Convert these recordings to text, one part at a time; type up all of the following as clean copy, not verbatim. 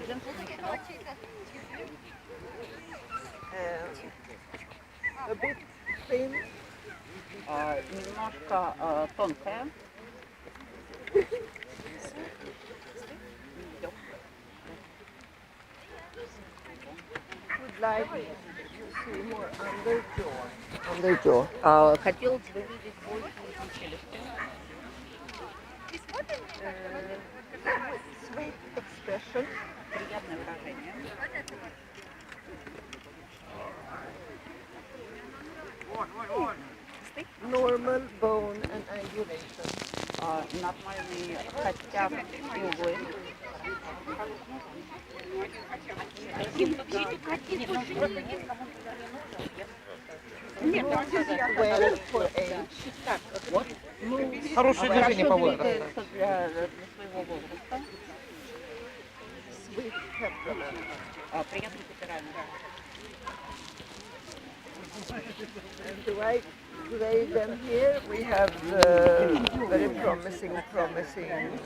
Женственный щенок. A bit thin. Немножко тонкая. Would like to see more underjaw. Хотелось бы видеть больше челюсти. Sweet expression. Приятное выражение. Normal bone and angulation. Нормальный костяк и углы. Well for age. Хорошее движение по возрасту. Для своего возраста. Sweet temperament. Приятный темперамент. And do they then here we have very promising.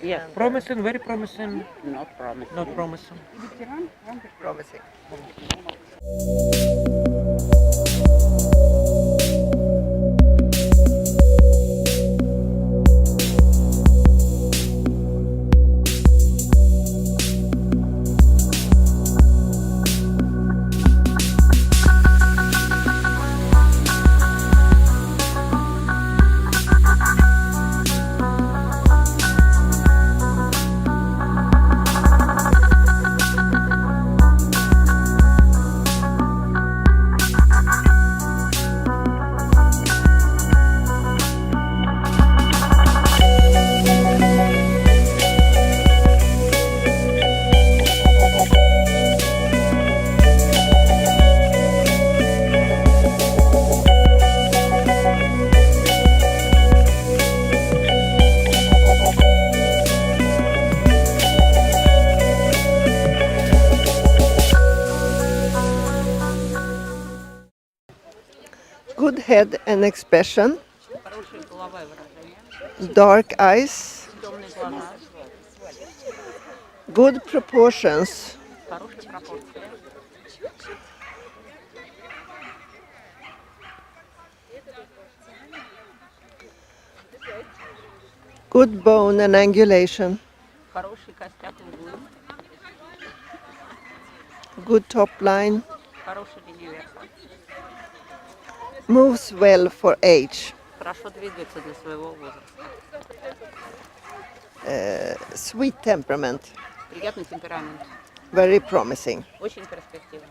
Yes. And, Promising, very promising, Not promising. not promising. promising. Good head and expression, Хорошее половое выражение. dark eyes, Темные глаза. good proportions, Хорошие пропорции. good bone and angulation, Хороший костяк и углы. good top line, Хорошая линия верха. moves well for age, Хорошо двигается для своего возраста. sweet temperament, Приятный темперамент. very promising. Очень перспективный.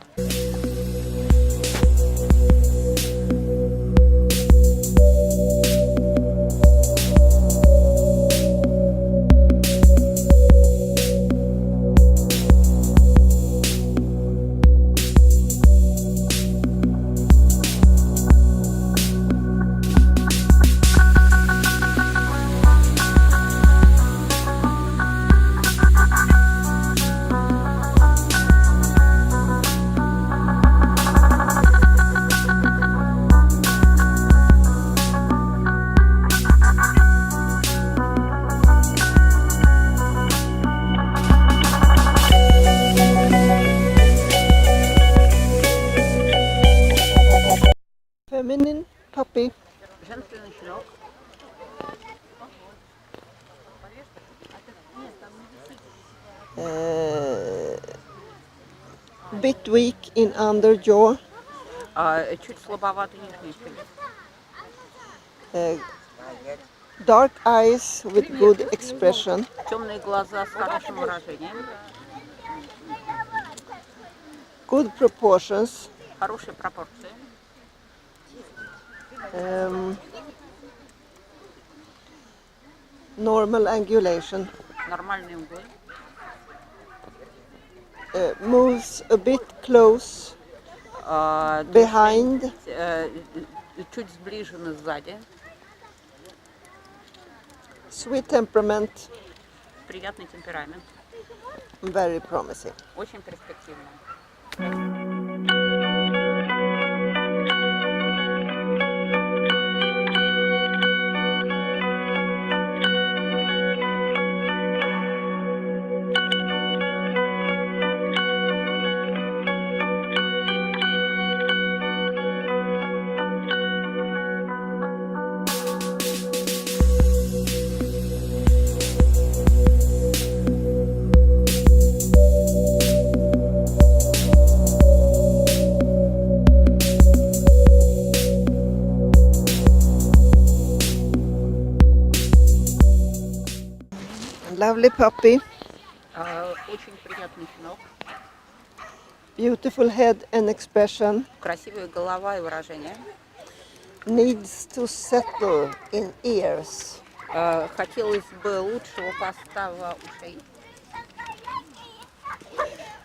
Feminine puppy, Женственный щенок. bit weak in underjaw, Чуть слабоватый нижний челюсть. dark eyes with good expression, Темные глаза с хорошим выражением. good proportions, Хорошие пропорции. normal angulation, Нормальные углы. moves a bit close behind, Чуть сближены сзади. sweet temperament, Приятный темперамент. very promising. Очень перспективно. Lovely puppy. Очень приятный щенок. Beautiful head and expression. Красивая голова и выражение. Needs to settle in ears. Хотелось бы лучшего постава ушей.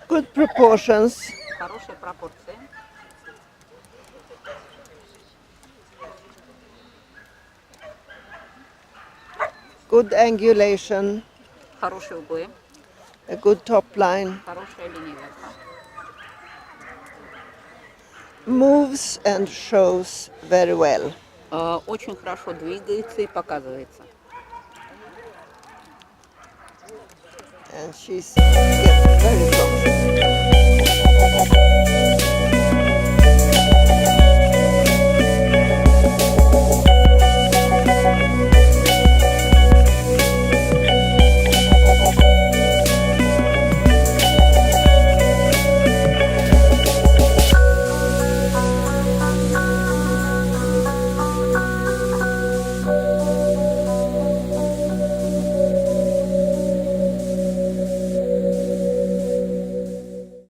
Good proportions. Хорошие пропорции. Good angulation. Хорошие углы. A good top line. Хорошая линия верха. Moves and shows very well. Очень хорошо двигается и показывается. And she's yes, very promising.